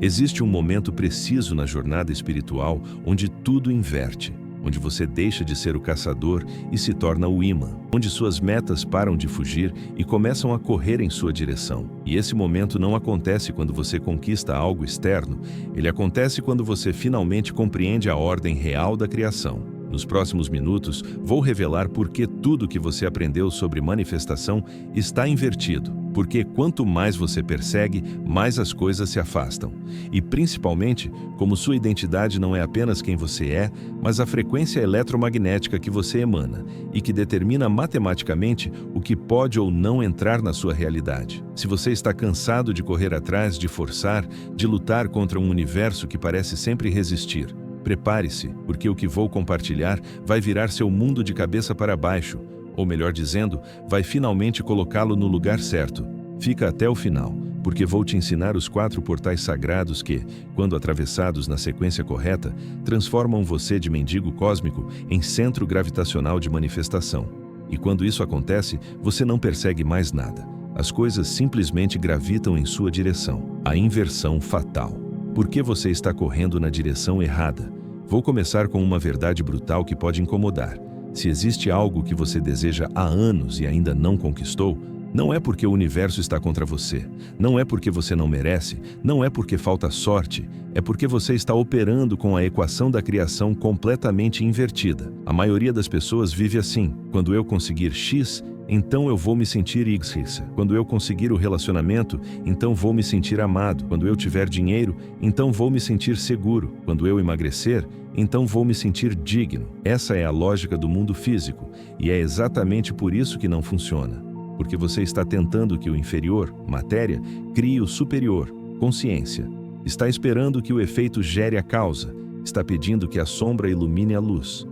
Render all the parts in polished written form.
Existe um momento preciso na jornada espiritual onde tudo inverte, onde você deixa de ser o caçador e se torna o imã, onde suas metas param de fugir e começam a correr em sua direção. E esse momento não acontece quando você conquista algo externo, ele acontece quando você finalmente compreende a ordem real da criação. Nos próximos minutos, vou revelar por que tudo que você aprendeu sobre manifestação está invertido. Porque quanto mais você persegue, mais as coisas se afastam. E principalmente, como sua identidade não é apenas quem você é, mas a frequência eletromagnética que você emana e que determina matematicamente o que pode ou não entrar na sua realidade. Se você está cansado de correr atrás, de forçar, de lutar contra um universo que parece sempre resistir, prepare-se, porque o que vou compartilhar vai virar seu mundo de cabeça para baixo, ou melhor dizendo, vai finalmente colocá-lo no lugar certo. Fica até o final, porque vou te ensinar os 4 portais sagrados que, quando atravessados na sequência correta, transformam você de mendigo cósmico em centro gravitacional de manifestação. E quando isso acontece, você não persegue mais nada. As coisas simplesmente gravitam em sua direção. A inversão fatal. Por que você está correndo na direção errada? Vou começar com uma verdade brutal que pode incomodar. Se existe algo que você deseja há anos e ainda não conquistou, não é porque o universo está contra você, não é porque você não merece, não é porque falta sorte, é porque você está operando com a equação da criação completamente invertida. A maioria das pessoas vive assim: quando eu conseguir X, então eu vou me sentir Y. Quando eu conseguir o relacionamento, então vou me sentir amado. Quando eu tiver dinheiro, então vou me sentir seguro. Quando eu emagrecer, então vou me sentir digno. Essa é a lógica do mundo físico, e é exatamente por isso que não funciona. Porque você está tentando que o inferior, matéria, crie o superior, consciência. Está esperando que o efeito gere a causa. Está pedindo que a sombra ilumine a luz.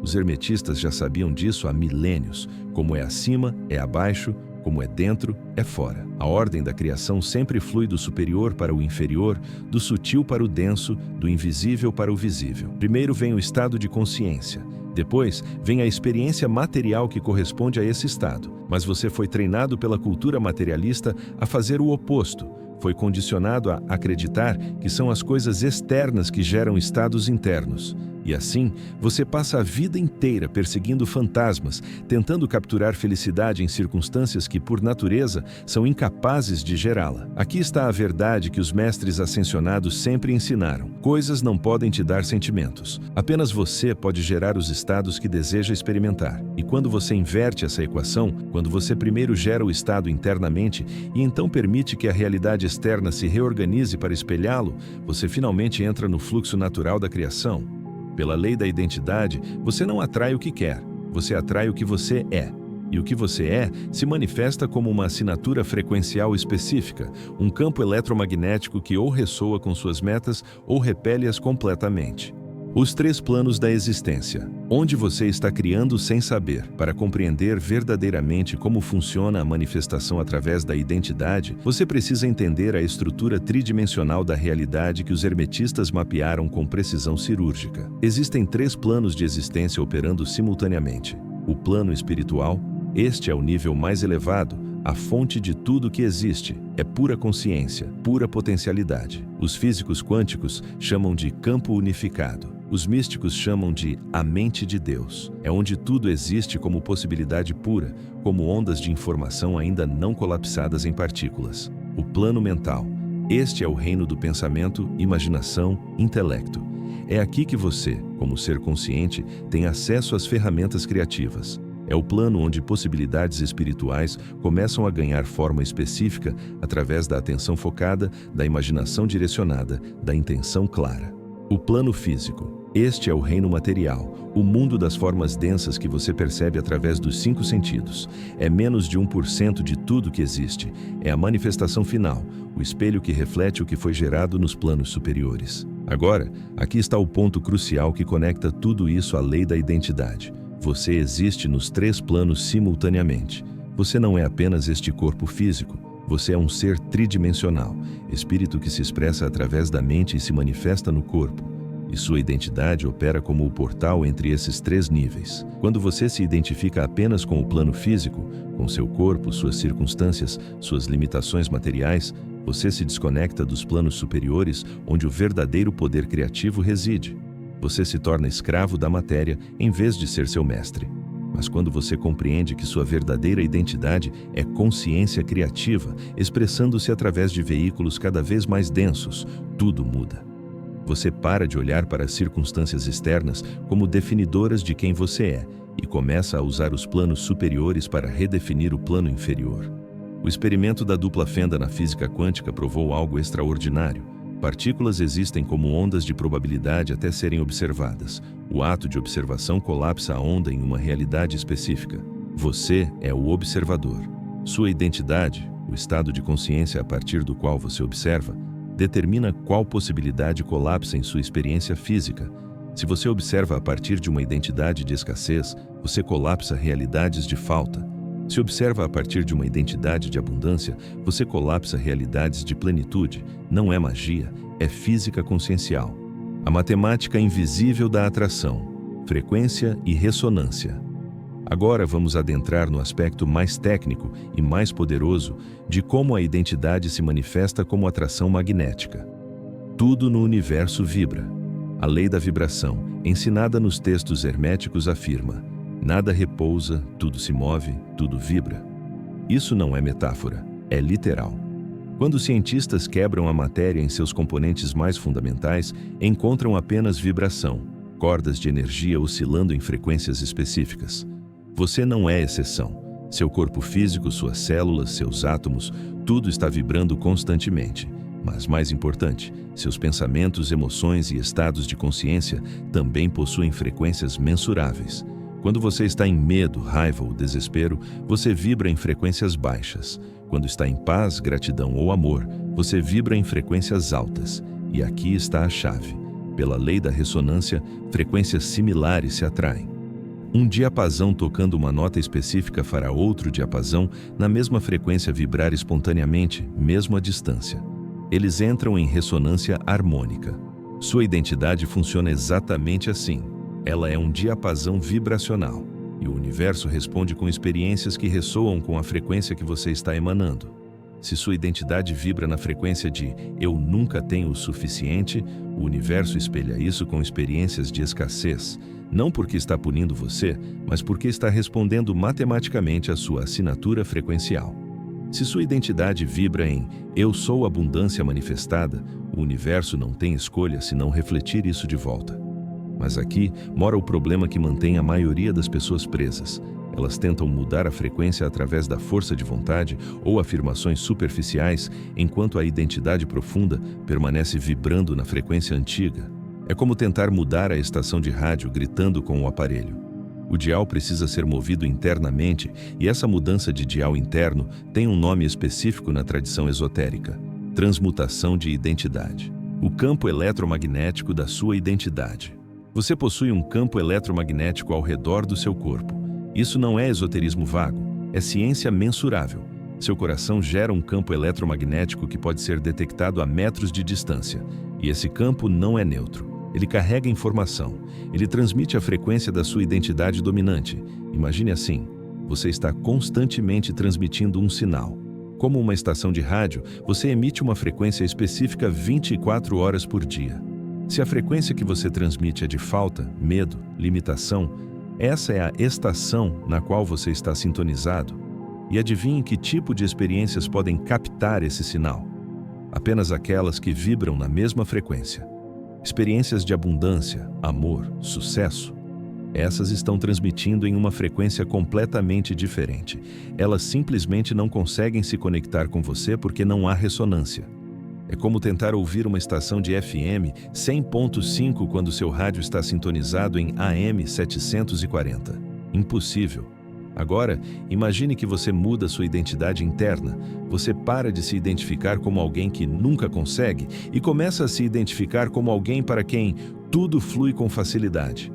Os hermetistas já sabiam disso há milênios. Como é acima, é abaixo, como é dentro, é fora. A ordem da criação sempre flui do superior para o inferior, do sutil para o denso, do invisível para o visível. Primeiro vem o estado de consciência. Depois vem a experiência material que corresponde a esse estado. Mas você foi treinado pela cultura materialista a fazer o oposto. Foi condicionado a acreditar que são as coisas externas que geram estados internos. E assim, você passa a vida inteira perseguindo fantasmas, tentando capturar felicidade em circunstâncias que, por natureza, são incapazes de gerá-la. Aqui está a verdade que os mestres ascensionados sempre ensinaram. Coisas não podem te dar sentimentos. Apenas você pode gerar os estados que deseja experimentar. E quando você inverte essa equação, quando você primeiro gera o estado internamente e então permite que a realidade externa se reorganize para espelhá-lo, você finalmente entra no fluxo natural da criação. Pela lei da identidade, você não atrai o que quer, você atrai o que você é. E o que você é se manifesta como uma assinatura frequencial específica, um campo eletromagnético que ou ressoa com suas metas ou repele-as completamente. Os 3 planos da existência, onde você está criando sem saber. Para compreender verdadeiramente como funciona a manifestação através da identidade, você precisa entender a estrutura tridimensional da realidade que os hermetistas mapearam com precisão cirúrgica. Existem 3 planos de existência operando simultaneamente. O plano espiritual, este é o nível mais elevado, a fonte de tudo que existe, é pura consciência, pura potencialidade. Os físicos quânticos chamam de campo unificado. Os místicos chamam de a mente de Deus. É onde tudo existe como possibilidade pura, como ondas de informação ainda não colapsadas em partículas. O plano mental. Este é o reino do pensamento, imaginação, intelecto. É aqui que você, como ser consciente, tem acesso às ferramentas criativas. É o plano onde possibilidades espirituais começam a ganhar forma específica através da atenção focada, da imaginação direcionada, da intenção clara. O plano físico. Este é o reino material, o mundo das formas densas que você percebe através dos 5 sentidos. É menos de 1% de tudo que existe. É a manifestação final, o espelho que reflete o que foi gerado nos planos superiores. Agora, aqui está o ponto crucial que conecta tudo isso à lei da identidade. Você existe nos 3 planos simultaneamente. Você não é apenas este corpo físico. Você é um ser tridimensional, espírito que se expressa através da mente e se manifesta no corpo. E sua identidade opera como o portal entre esses 3 níveis. Quando você se identifica apenas com o plano físico, com seu corpo, suas circunstâncias, suas limitações materiais, Você se desconecta dos planos superiores, onde o verdadeiro poder criativo reside. Você se torna escravo da matéria em vez de ser seu mestre. Mas quando você compreende que sua verdadeira identidade é consciência criativa, expressando-se através de veículos cada vez mais densos, tudo muda. Você para de olhar para as circunstâncias externas como definidoras de quem você é e começa a usar os planos superiores para redefinir o plano inferior. O experimento da dupla fenda na física quântica provou algo extraordinário. Partículas existem como ondas de probabilidade até serem observadas. O ato de observação colapsa a onda em uma realidade específica. Você é o observador. Sua identidade, o estado de consciência a partir do qual você observa, determina qual possibilidade colapsa em sua experiência física. Se você observa a partir de uma identidade de escassez, você colapsa realidades de falta. Se observa a partir de uma identidade de abundância, você colapsa realidades de plenitude. Não é magia, é física consciencial. A matemática invisível da atração, frequência e ressonância. Agora vamos adentrar no aspecto mais técnico e mais poderoso de como a identidade se manifesta como atração magnética. Tudo no universo vibra. A lei da vibração, ensinada nos textos herméticos, afirma: nada repousa, tudo se move, tudo vibra. Isso não é metáfora, é literal. Quando cientistas quebram a matéria em seus componentes mais fundamentais, encontram apenas vibração, cordas de energia oscilando em frequências específicas. Você não é exceção. Seu corpo físico, suas células, seus átomos, tudo está vibrando constantemente. Mas mais importante, seus pensamentos, emoções e estados de consciência também possuem frequências mensuráveis. Quando você está em medo, raiva ou desespero, você vibra em frequências baixas. Quando está em paz, gratidão ou amor, você vibra em frequências altas. E aqui está a chave. Pela lei da ressonância, frequências similares se atraem. Um diapasão tocando uma nota específica fará outro diapasão na mesma frequência vibrar espontaneamente, mesmo à distância. Eles entram em ressonância harmônica. Sua identidade funciona exatamente assim. Ela é um diapasão vibracional, e o universo responde com experiências que ressoam com a frequência que você está emanando. Se sua identidade vibra na frequência de "eu nunca tenho o suficiente", o universo espelha isso com experiências de escassez, não porque está punindo você, mas porque está respondendo matematicamente à sua assinatura frequencial. Se sua identidade vibra em "eu sou abundância manifestada", o universo não tem escolha senão refletir isso de volta. Mas aqui mora o problema que mantém a maioria das pessoas presas. Elas tentam mudar a frequência através da força de vontade ou afirmações superficiais, enquanto a identidade profunda permanece vibrando na frequência antiga. É como tentar mudar a estação de rádio gritando com o aparelho. O dial precisa ser movido internamente, e essa mudança de dial interno tem um nome específico na tradição esotérica: transmutação de identidade. O campo eletromagnético da sua identidade. Você possui um campo eletromagnético ao redor do seu corpo. Isso não é esoterismo vago, é ciência mensurável. Seu coração gera um campo eletromagnético que pode ser detectado a metros de distância. E esse campo não é neutro. Ele carrega informação. Ele transmite a frequência da sua identidade dominante. Imagine assim: você está constantemente transmitindo um sinal. Como uma estação de rádio, você emite uma frequência específica 24 horas por dia. Se a frequência que você transmite é de falta, medo, limitação, essa é a estação na qual você está sintonizado. E adivinhe que tipo de experiências podem captar esse sinal? Apenas aquelas que vibram na mesma frequência. Experiências de abundância, amor, sucesso. Essas estão transmitindo em uma frequência completamente diferente. Elas simplesmente não conseguem se conectar com você porque não há ressonância. É como tentar ouvir uma estação de FM 100.5 quando seu rádio está sintonizado em AM 740. Impossível. Agora, imagine que você muda sua identidade interna. Você para de se identificar como alguém que nunca consegue e começa a se identificar como alguém para quem tudo flui com facilidade.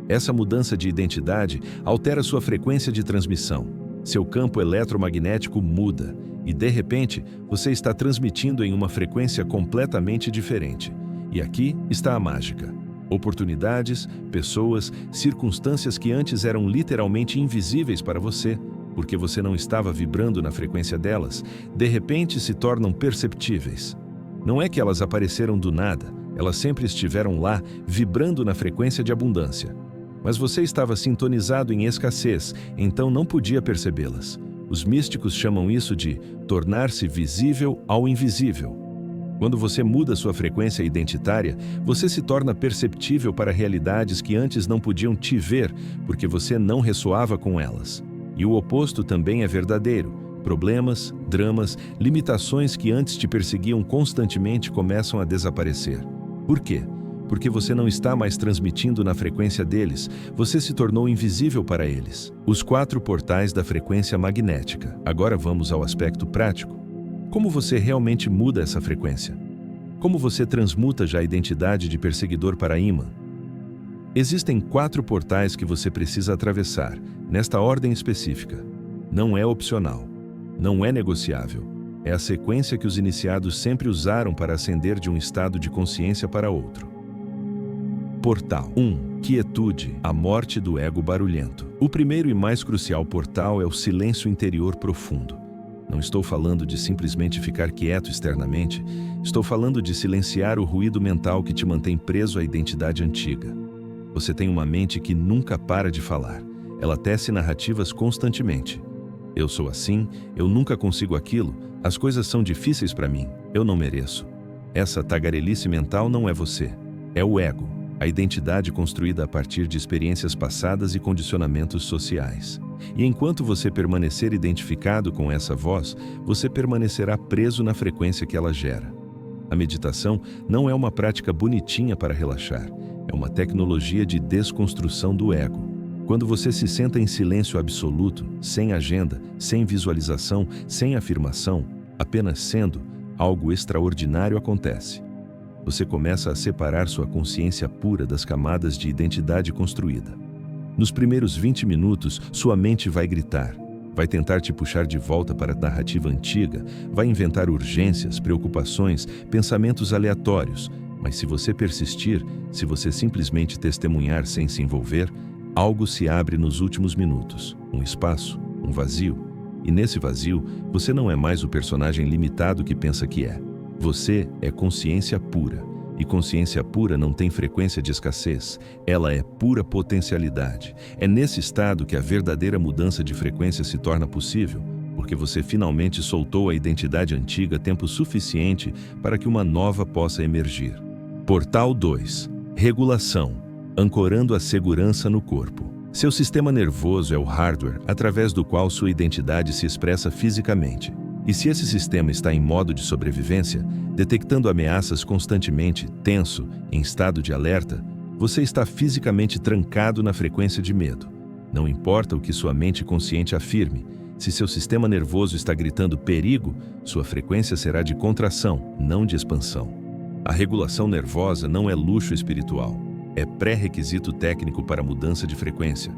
Essa mudança de identidade altera sua frequência de transmissão. Seu campo eletromagnético muda. E, de repente, você está transmitindo em uma frequência completamente diferente. E aqui está a mágica. Oportunidades, pessoas, circunstâncias que antes eram literalmente invisíveis para você, porque você não estava vibrando na frequência delas, de repente se tornam perceptíveis. Não é que elas apareceram do nada, elas sempre estiveram lá, vibrando na frequência de abundância. Mas você estava sintonizado em escassez, então não podia percebê-las. Os místicos chamam isso de tornar-se visível ao invisível. Quando você muda sua frequência identitária, você se torna perceptível para realidades que antes não podiam te ver, porque você não ressoava com elas. E o oposto também é verdadeiro. Problemas, dramas, limitações que antes te perseguiam constantemente começam a desaparecer. Por quê? Porque você não está mais transmitindo na frequência deles, você se tornou invisível para eles. Os 4 portais da frequência magnética. Agora vamos ao aspecto prático. Como você realmente muda essa frequência? Como você transmuta já a identidade de perseguidor para imã? Existem 4 portais que você precisa atravessar, nesta ordem específica. Não é opcional. Não é negociável. É a sequência que os iniciados sempre usaram para ascender de um estado de consciência para outro. Portal 1. Quietude, a morte do ego barulhento. O primeiro e mais crucial portal é o silêncio interior profundo. Não estou falando de simplesmente ficar quieto externamente, estou falando de silenciar o ruído mental que te mantém preso à identidade antiga. Você tem uma mente que nunca para de falar. Ela tece narrativas constantemente. Eu sou assim, eu nunca consigo aquilo, as coisas são difíceis para mim, eu não mereço. Essa tagarelice mental não é você, é o ego, a identidade construída a partir de experiências passadas e condicionamentos sociais. E enquanto você permanecer identificado com essa voz, você permanecerá preso na frequência que ela gera. A meditação não é uma prática bonitinha para relaxar, é uma tecnologia de desconstrução do ego. Quando você se senta em silêncio absoluto, sem agenda, sem visualização, sem afirmação, apenas sendo, algo extraordinário acontece. Você começa a separar sua consciência pura das camadas de identidade construída. Nos primeiros 20 minutos, sua mente vai gritar, vai tentar te puxar de volta para a narrativa antiga, vai inventar urgências, preocupações, pensamentos aleatórios, mas se você persistir, se você simplesmente testemunhar sem se envolver, algo se abre nos últimos minutos, um espaço, um vazio. E nesse vazio, você não é mais o personagem limitado que pensa que é. Você é consciência pura. E consciência pura não tem frequência de escassez. Ela é pura potencialidade. É nesse estado que a verdadeira mudança de frequência se torna possível, porque você finalmente soltou a identidade antiga tempo suficiente para que uma nova possa emergir. Portal 2. Regulação. Ancorando a segurança no corpo. Seu sistema nervoso é o hardware através do qual sua identidade se expressa fisicamente. E se esse sistema está em modo de sobrevivência, detectando ameaças constantemente, tenso, em estado de alerta, você está fisicamente trancado na frequência de medo. Não importa o que sua mente consciente afirme, se seu sistema nervoso está gritando perigo, sua frequência será de contração, não de expansão. A regulação nervosa não é luxo espiritual. É pré-requisito técnico para mudança de frequência.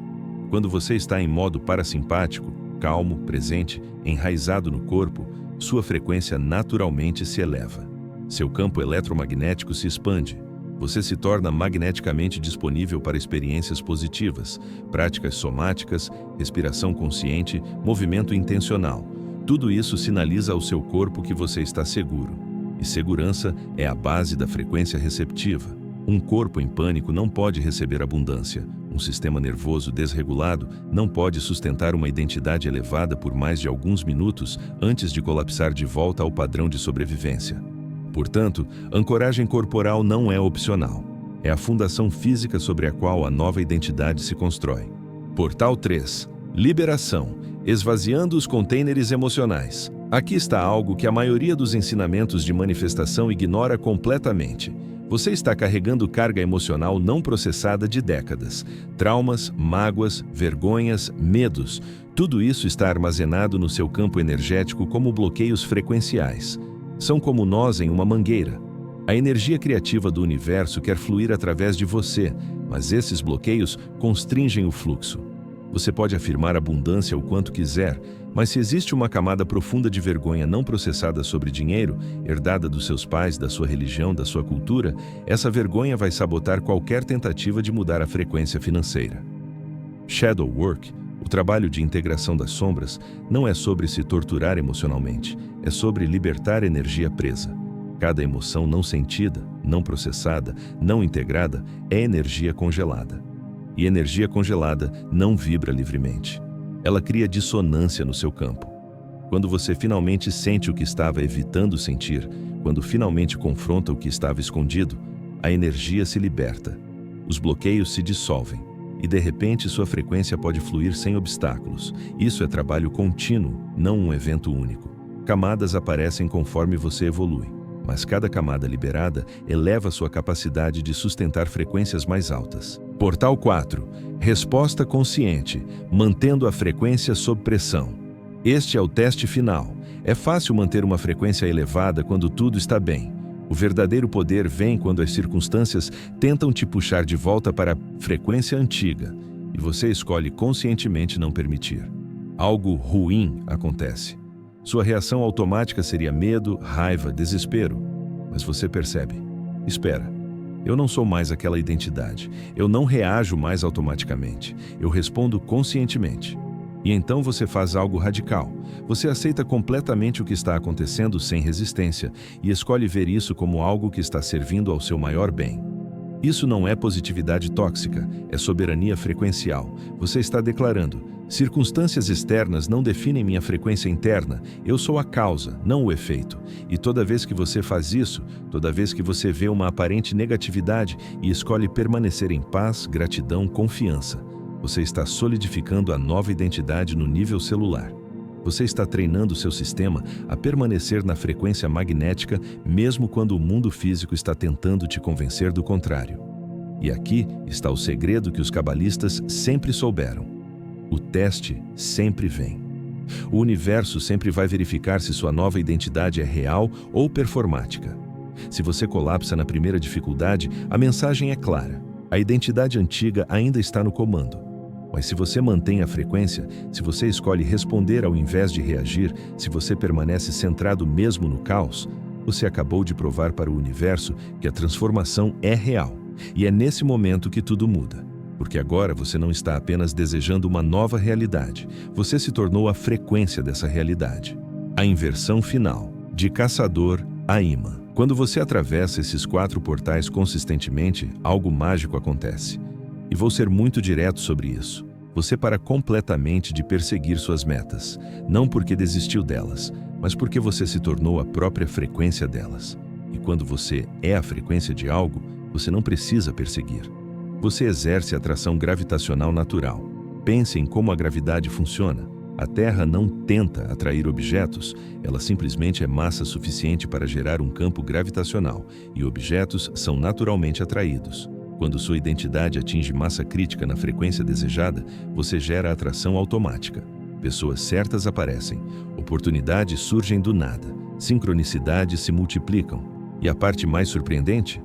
Quando você está em modo parasimpático, calmo, presente, enraizado no corpo, sua frequência naturalmente se eleva. Seu campo eletromagnético se expande. Você se torna magneticamente disponível para experiências positivas, práticas somáticas, respiração consciente, movimento intencional. Tudo isso sinaliza ao seu corpo que você está seguro. E segurança é a base da frequência receptiva. Um corpo em pânico não pode receber abundância. Um sistema nervoso desregulado não pode sustentar uma identidade elevada por mais de alguns minutos antes de colapsar de volta ao padrão de sobrevivência. Portanto, ancoragem corporal não é opcional. É a fundação física sobre a qual a nova identidade se constrói. Portal 3. Liberação. Esvaziando os contêineres emocionais. Aqui está algo que a maioria dos ensinamentos de manifestação ignora completamente. Você está carregando carga emocional não processada de décadas. Traumas, mágoas, vergonhas, medos. Tudo isso está armazenado no seu campo energético como bloqueios frequenciais. São como nós em uma mangueira. A energia criativa do universo quer fluir através de você, mas esses bloqueios constringem o fluxo. Você pode afirmar abundância o quanto quiser, mas se existe uma camada profunda de vergonha não processada sobre dinheiro, herdada dos seus pais, da sua religião, da sua cultura, essa vergonha vai sabotar qualquer tentativa de mudar a frequência financeira. Shadow Work, O trabalho de integração das sombras não é sobre se torturar emocionalmente, é sobre libertar energia presa. Cada emoção não sentida, não processada, não integrada é energia congelada. E energia congelada não vibra livremente. Ela cria dissonância no seu campo. Quando você finalmente sente o que estava evitando sentir, quando finalmente confronta o que estava escondido, a energia se liberta. Os bloqueios se dissolvem. E de repente sua frequência pode fluir sem obstáculos. Isso é trabalho contínuo, não um evento único. Camadas aparecem conforme você evolui, mas cada camada liberada eleva sua capacidade de sustentar frequências mais altas. Portal 4. Resposta consciente, mantendo a frequência sob pressão. Este é o teste final. É fácil manter uma frequência elevada quando tudo está bem. O verdadeiro poder vem quando as circunstâncias tentam te puxar de volta para a frequência antiga e você escolhe conscientemente não permitir. Algo ruim acontece. Sua reação automática seria medo, raiva, desespero. Mas você percebe: espera, eu não sou mais aquela identidade. Eu não reajo mais automaticamente. Eu respondo conscientemente. E então você faz algo radical. Você aceita completamente o que está acontecendo sem resistência e escolhe ver isso como algo que está servindo ao seu maior bem. Isso não é positividade tóxica, é soberania frequencial. Você está declarando: circunstâncias externas não definem minha frequência interna, eu sou a causa, não o efeito. E toda vez que você faz isso, toda vez que você vê uma aparente negatividade e escolhe permanecer em paz, gratidão, confiança, você está solidificando a nova identidade no nível celular. Você está treinando seu sistema a permanecer na frequência magnética mesmo quando o mundo físico está tentando te convencer do contrário. E aqui está o segredo que os cabalistas sempre souberam. O teste sempre vem. O universo sempre vai verificar se sua nova identidade é real ou performática. Se você colapsa na primeira dificuldade, a mensagem é clara. A identidade antiga ainda está no comando. Mas se você mantém a frequência, se você escolhe responder ao invés de reagir, se você permanece centrado mesmo no caos, você acabou de provar para o universo que a transformação é real. E é nesse momento que tudo muda. Porque agora você não está apenas desejando uma nova realidade, você se tornou a frequência dessa realidade. A inversão final, de caçador a imã. Quando você atravessa esses 4 portais consistentemente, algo mágico acontece. E vou ser muito direto sobre isso. Você para completamente de perseguir suas metas, não porque desistiu delas, mas porque você se tornou a própria frequência delas. E quando você é a frequência de algo, você não precisa perseguir. Você exerce atração gravitacional natural. Pense em como a gravidade funciona. A Terra não tenta atrair objetos, ela simplesmente é massa suficiente para gerar um campo gravitacional, e objetos são naturalmente atraídos. Quando sua identidade atinge massa crítica na frequência desejada, você gera atração automática. Pessoas certas aparecem, oportunidades surgem do nada, sincronicidades se multiplicam. E a parte mais surpreendente?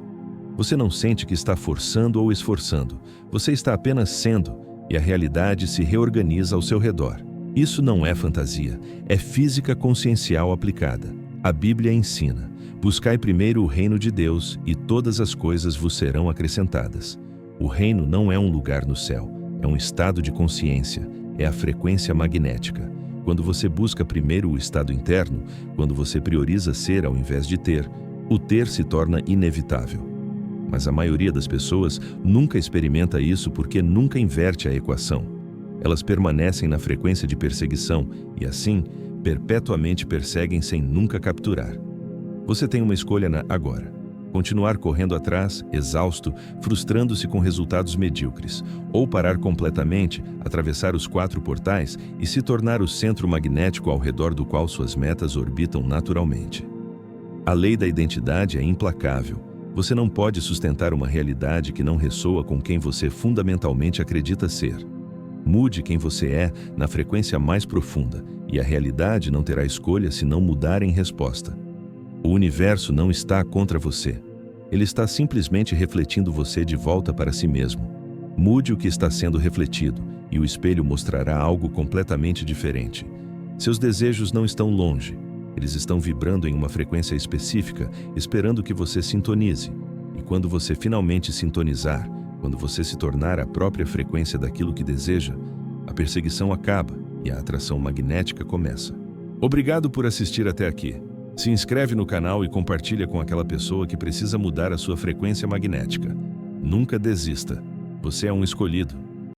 Você não sente que está forçando ou esforçando, você está apenas sendo, e a realidade se reorganiza ao seu redor. Isso não é fantasia, é física consciencial aplicada. A Bíblia ensina: buscai primeiro o reino de Deus e todas as coisas vos serão acrescentadas. O reino não é um lugar no céu, é um estado de consciência, é a frequência magnética. Quando você busca primeiro o estado interno, quando você prioriza ser ao invés de ter, o ter se torna inevitável. Mas a maioria das pessoas nunca experimenta isso porque nunca inverte a equação. Elas permanecem na frequência de perseguição e, assim, perpetuamente perseguem sem nunca capturar. Você tem uma escolha agora. Continuar correndo atrás, exausto, frustrando-se com resultados medíocres, ou parar completamente, atravessar os 4 portais e se tornar o centro magnético ao redor do qual suas metas orbitam naturalmente. A lei da identidade é implacável. Você não pode sustentar uma realidade que não ressoa com quem você fundamentalmente acredita ser. Mude quem você é na frequência mais profunda, e a realidade não terá escolha se não mudar em resposta. O universo não está contra você. Ele está simplesmente refletindo você de volta para si mesmo. Mude o que está sendo refletido, e o espelho mostrará algo completamente diferente. Seus desejos não estão longe. Eles estão vibrando em uma frequência específica, esperando que você sintonize. E quando você finalmente sintonizar, quando você se tornar a própria frequência daquilo que deseja, a perseguição acaba e a atração magnética começa. Obrigado por assistir até aqui. Se inscreve no canal e compartilha com aquela pessoa que precisa mudar a sua frequência magnética. Nunca desista. Você é um escolhido.